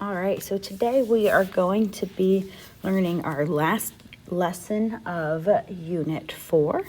All right, so today we are going to be learning our last lesson of Unit 4,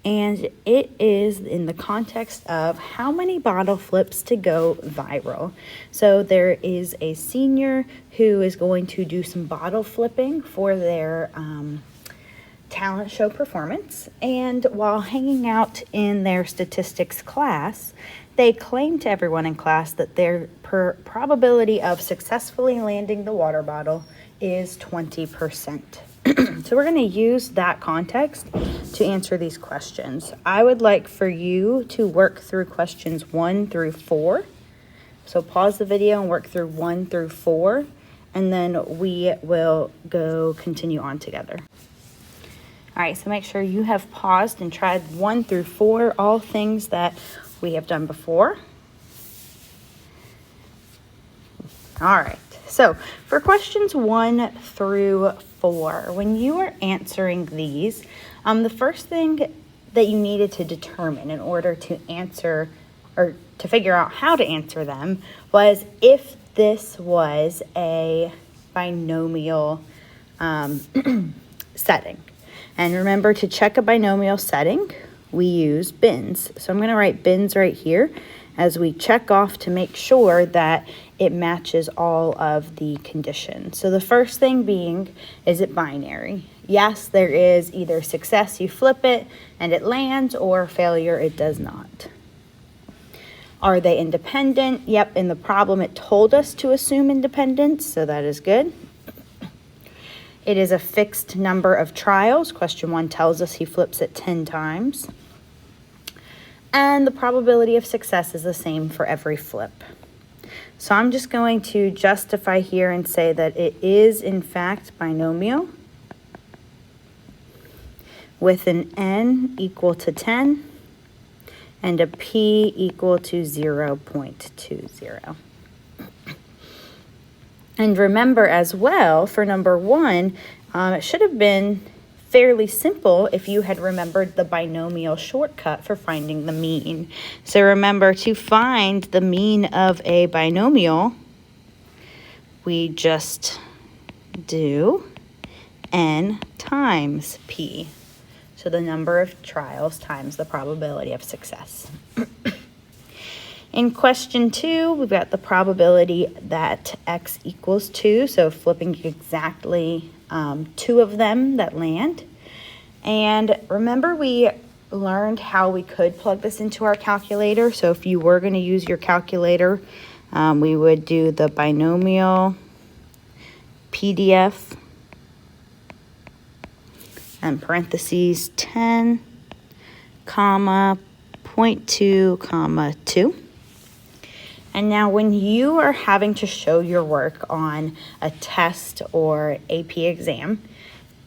and it is in the context of how many bottle flips to go viral. So there is a senior who is going to do some bottle flipping for their talent show performance, and while hanging out in their statistics class, they claimed to everyone in class that their probability of successfully landing the water bottle is 20%. So we're going to use that context to answer these questions. I would like for you to work through questions 1 through 4. So pause the video and work through 1 through 4, and then we will continue on together. All right, so make sure you have paused and tried 1 through 4, all things that we have done before. All right, so for questions 1 through 4, when you are answering these, the first thing that you needed to determine in order to answer or to figure out how to answer them was if this was a binomial setting. And remember, to check a binomial setting, we use bins. So I'm going to write bins right here as we check off to make sure that it matches all of the conditions. So the first thing being, is it binary? Yes, there is either success, you flip it and it lands, or failure, it does not. Are they independent? Yep, in the problem it told us to assume independence, so that is good. It is a fixed number of trials. Question 1 tells us he flips it 10 times. And the probability of success is the same for every flip. So I'm just going to justify here and say that it is in fact binomial with an n equal to 10 and a p equal to 0.20. And remember as well, for number 1, it should have been fairly simple if you had remembered the binomial shortcut for finding the mean. So remember, to find the mean of a binomial, we just do n times p. So the number of trials times the probability of success. In question 2, we've got the probability that x equals 2, so flipping exactly 2 of them that land. And remember, we learned how we could plug this into our calculator. So if you were going to use your calculator, we would do the binomial PDF and parentheses 10, comma, 0.2, comma, 2. And now when you are having to show your work on a test or AP exam,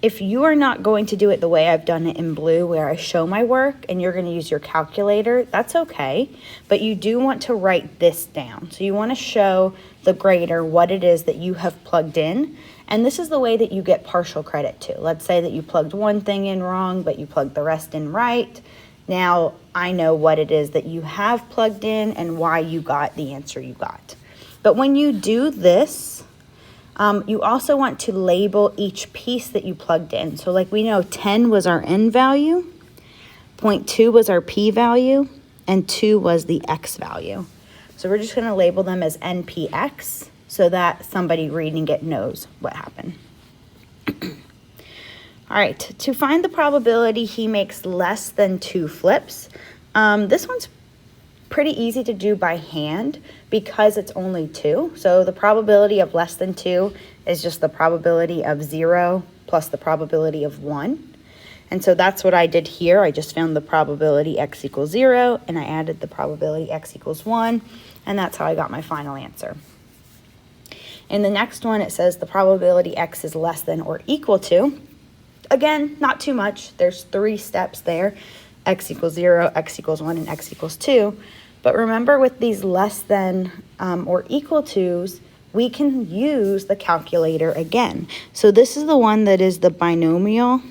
if you are not going to do it the way I've done it in blue, where I show my work and you're going to use your calculator, that's okay. But you do want to write this down. So you want to show the grader what it is that you have plugged in. And this is the way that you get partial credit too. Let's say that you plugged one thing in wrong, but you plugged the rest in right. Now I know what it is that you have plugged in and why you got the answer you got. But when you do this, you also want to label each piece that you plugged in. So like we know 10 was our n value, 0.2 was our p value, and 2 was the x value. So we're just going to label them as npx so that somebody reading it knows what happened. All right, to find the probability he makes less than 2 flips, this one's pretty easy to do by hand because it's only 2. So the probability of less than 2 is just the probability of 0 plus the probability of 1. And so that's what I did here. I just found the probability x equals 0, and I added the probability x equals 1, and that's how I got my final answer. In the next one, it says the probability x is less than or equal to. Again, not too much. There's 3 steps there. X equals 0, x equals 1, and x equals 2. But remember, with these less than or equal to's, we can use the calculator again. So this is the one that is the binomial.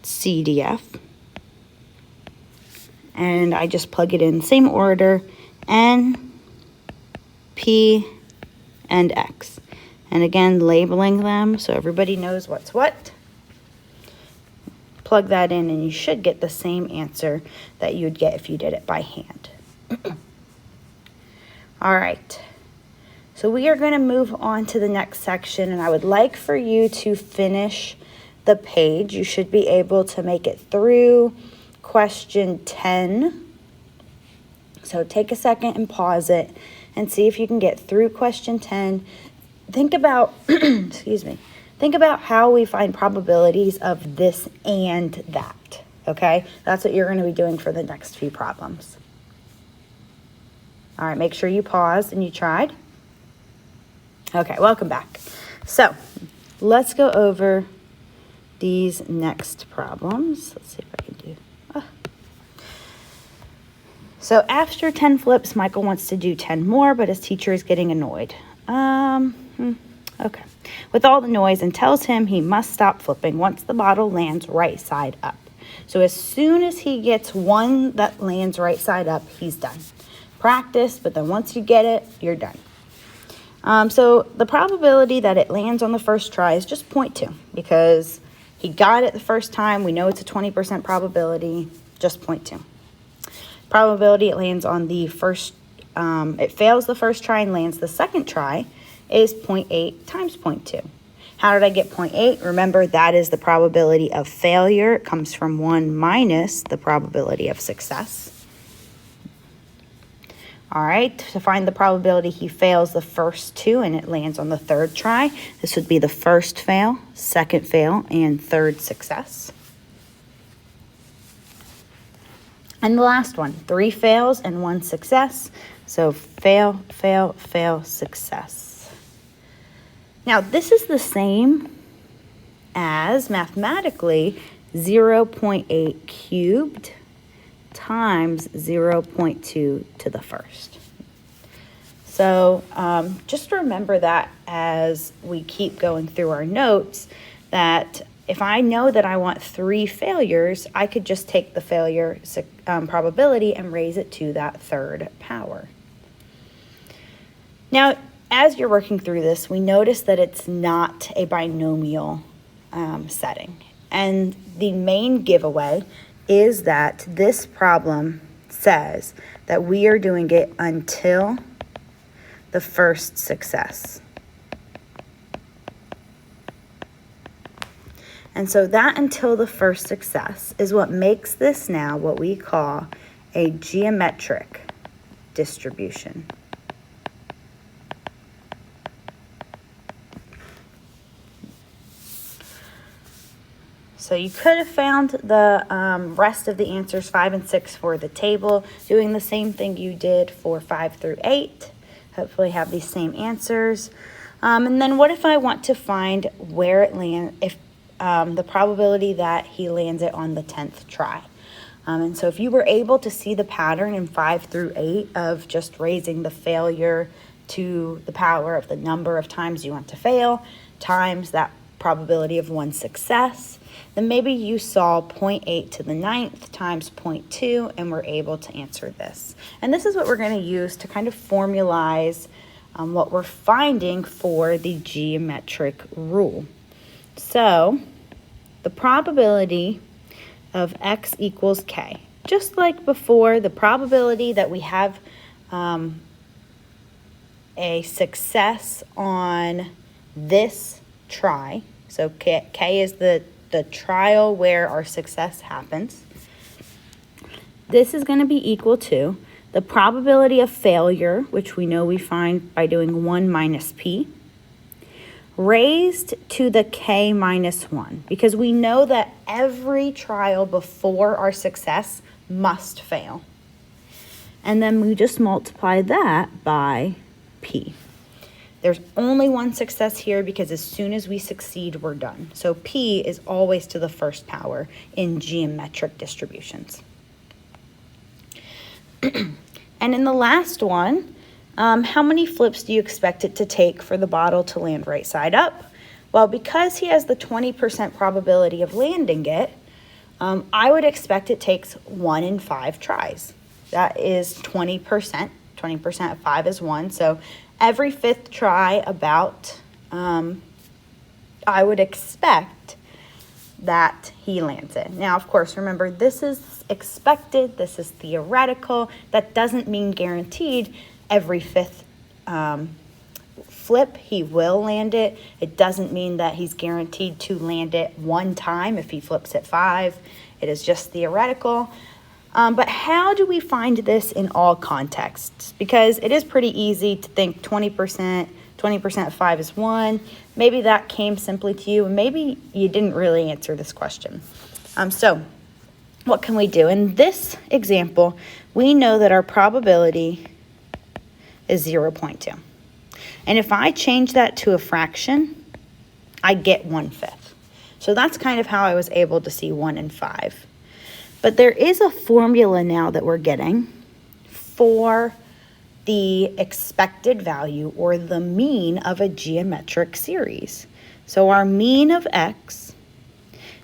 CDF. and I just plug it in the same order, N, P, and X. And again, labeling them so everybody knows what's what. Plug that in and you should get the same answer that you'd get if you did it by hand. All right, so we are going to move on to the next section, and I would like for you to finish the page. You should be able to make it through question 10. So take a second and pause it and see if you can get through question 10. Think about, excuse me, think about how we find probabilities of this and that, okay? That's what you're going to be doing for the next few problems. All right, make sure you paused and you tried. Okay, welcome back. So let's go over these next problems. Let's see if I can do. So after 10 flips, Michael wants to do 10 more, but his teacher is getting annoyed. Okay. With all the noise, and tells him he must stop flipping once the bottle lands right side up. So as soon as he gets one that lands right side up, he's done. Practice, but then once you get it, you're done. So the probability that it lands on the first try is just 0.2 because he got it the first time. We know it's a 20% probability, just 0.2. Probability it lands on the first, it fails the first try and lands the second try is 0.8 times 0.2. How did I get 0.8? Remember, that is the probability of failure. It comes from 1 minus the probability of success. All right, to find the probability he fails the first two and it lands on the third try, this would be the first fail, second fail, and third success. And the last one, 3 fails and 1 success. So fail, fail, fail, success. Now, this is the same as mathematically 0.8 cubed times 0.2 to the first. So just remember that as we keep going through our notes, that if I know that I want 3 failures, I could just take the failure probability and raise it to that third power. Now, as you're working through this, we notice that it's not a binomial setting. And the main giveaway is that this problem says that we are doing it until the first success. And so that until the first success is what makes this now what we call a geometric distribution. So you could have found the rest of the answers 5 and 6 for the table, doing the same thing you did for 5 through 8. Hopefully have these same answers. And then what if I want to find where it lands, if the probability that he lands it on the 10th try. And so if you were able to see the pattern in 5 through 8 of just raising the failure to the power of the number of times you want to fail times that probability of 1 success, then maybe you saw 0.8 to the 9th times 0.2 and were able to answer this. And this is what we're going to use to kind of formalize what we're finding for the geometric rule. So the probability of x equals k, just like before, the probability that we have a success on this try. So k is the trial where our success happens. This is going to be equal to the probability of failure, which we know we find by doing 1 minus p, raised to the k minus 1, because we know that every trial before our success must fail. And then we just multiply that by p. There's only 1 success here because as soon as we succeed, we're done. So p is always to the first power in geometric distributions. And in the last one, how many flips do you expect it to take for the bottle to land right side up? Well, because he has the 20% probability of landing it, I would expect it takes 1 in 5 tries. That is 20%. 20% of 5 is 1. So every 5th try about, I would expect that he lands it. Now, of course, remember, this is expected. This is theoretical. That doesn't mean guaranteed. Every 5th flip, he will land it. It doesn't mean that he's guaranteed to land it 1 time if he flips it 5. It is just theoretical. But how do we find this in all contexts? Because it is pretty easy to think 20% of 5 is 1. Maybe that came simply to you, and maybe you didn't really answer this question. So what can we do? In this example, we know that our probability is 0.2. And if I change that to a fraction, I get 1/5. So that's kind of how I was able to see 1 in 5. But there is a formula now that we're getting for the expected value, or the mean of a geometric series. So our mean of x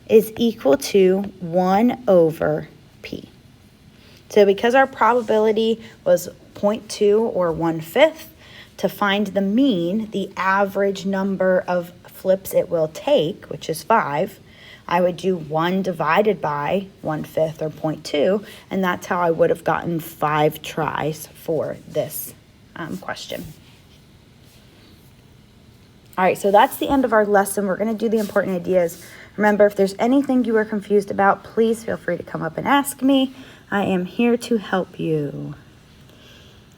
is equal to 1 over p. So because our probability was 0.2 or 1/5, to find the mean, the average number of flips it will take, which is 5, I would do 1 divided by 1/5 or 0.2, and that's how I would have gotten 5 tries for this question. All right, so that's the end of our lesson. We're going to do the important ideas. Remember, if there's anything you are confused about, please feel free to come up and ask me. I am here to help you.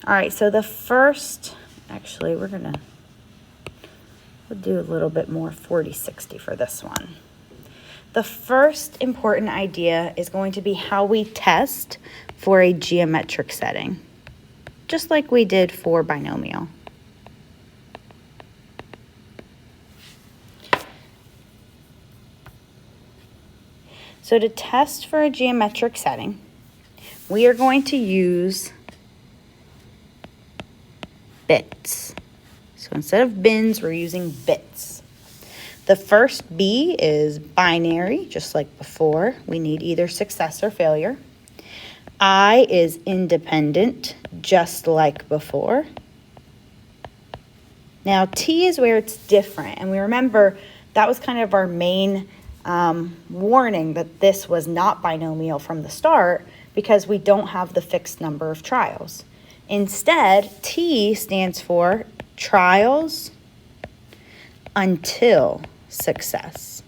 All right, so the first, actually, we'll do a little bit more 40-60 for this one. The first important idea is going to be how we test for a geometric setting, just like we did for binomial. So to test for a geometric setting, we are going to use bits. So instead of bins, we're using bits. The first B is binary, just like before. We need either success or failure. I is independent, just like before. Now T is where it's different, and we remember that was kind of our main warning that this was not binomial from the start, because we don't have the fixed number of trials. Instead, T stands for trials until success.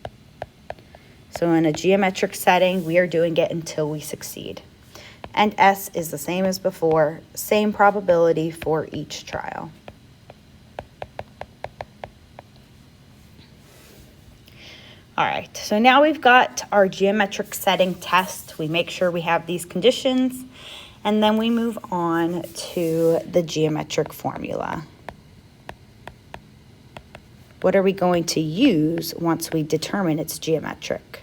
So in a geometric setting, we are doing it until we succeed. And S is the same as before, same probability for each trial. All right, so now we've got our geometric setting test. We make sure we have these conditions, and then we move on to the geometric formula. What are we going to use once we determine it's geometric?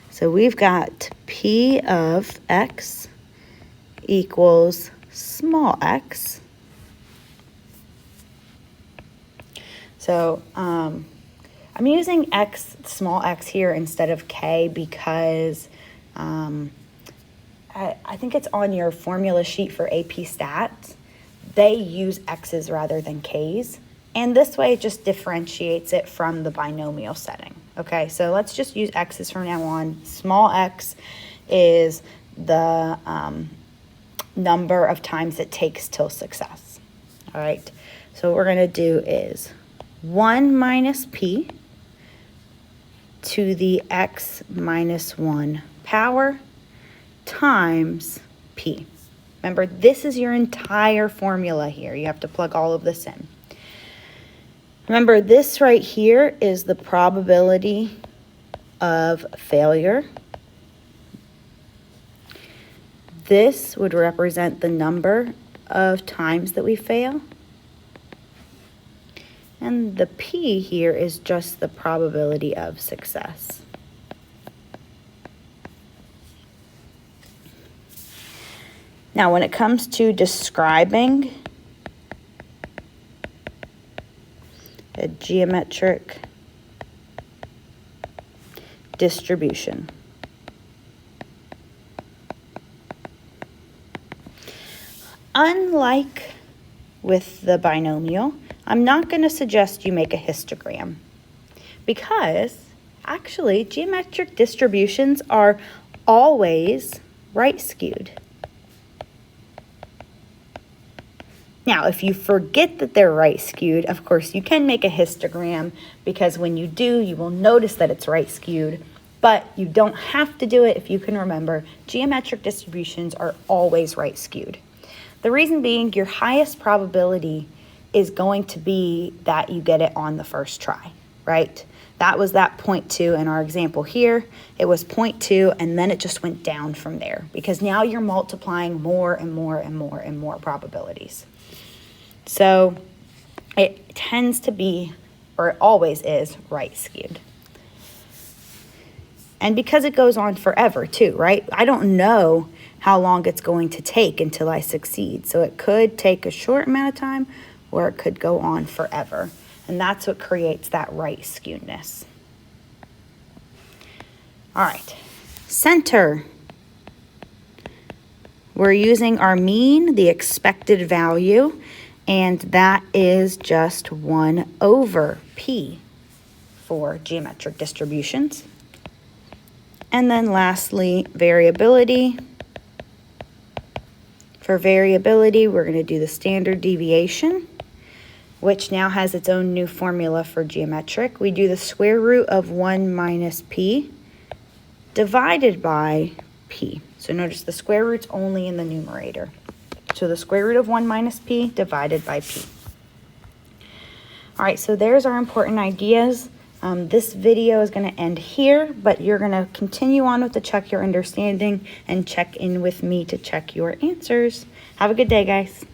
So we've got P of x equals small x. So I'm using x, small x here instead of k because I think it's on your formula sheet for AP Stats. They use x's rather than k's, and this way it just differentiates it from the binomial setting. Okay, so let's just use x's from now on. Small x is the number of times it takes till success. All right, so what we're going to do is 1 minus p to the x minus 1 power times p. Remember, this is your entire formula here. You have to plug all of this in. Remember, this right here is the probability of failure. This would represent the number of times that we fail. And the P here is just the probability of success. Now, when it comes to describing a geometric distribution. Unlike with the binomial, I'm not going to suggest you make a histogram because actually geometric distributions are always right skewed. Now, if you forget that they're right skewed, of course you can make a histogram because when you do, you will notice that it's right skewed, but you don't have to do it if you can remember geometric distributions are always right skewed. The reason being your highest probability is going to be that you get it on the first try, right? That was that 0.2 in our example here. It was 0.2 and then it just went down from there because now you're multiplying more and more and more and more probabilities. So it tends to be, or it always is, right skewed. And because it goes on forever too, right? I don't know how long it's going to take until I succeed. So it could take a short amount of time or it could go on forever. And that's what creates that right skewedness. All right, center. We're using our mean, the expected value, and that is just 1 over p for geometric distributions. And then lastly, variability. For variability, we're going to do the standard deviation, which now has its own new formula for geometric. We do the square root of 1 minus p divided by p. So notice the square root's only in the numerator. So the square root of 1 minus p divided by p. All right, so there's our important ideas. This video is going to end here, but you're going to continue on with the check your understanding and check in with me to check your answers. Have a good day, guys.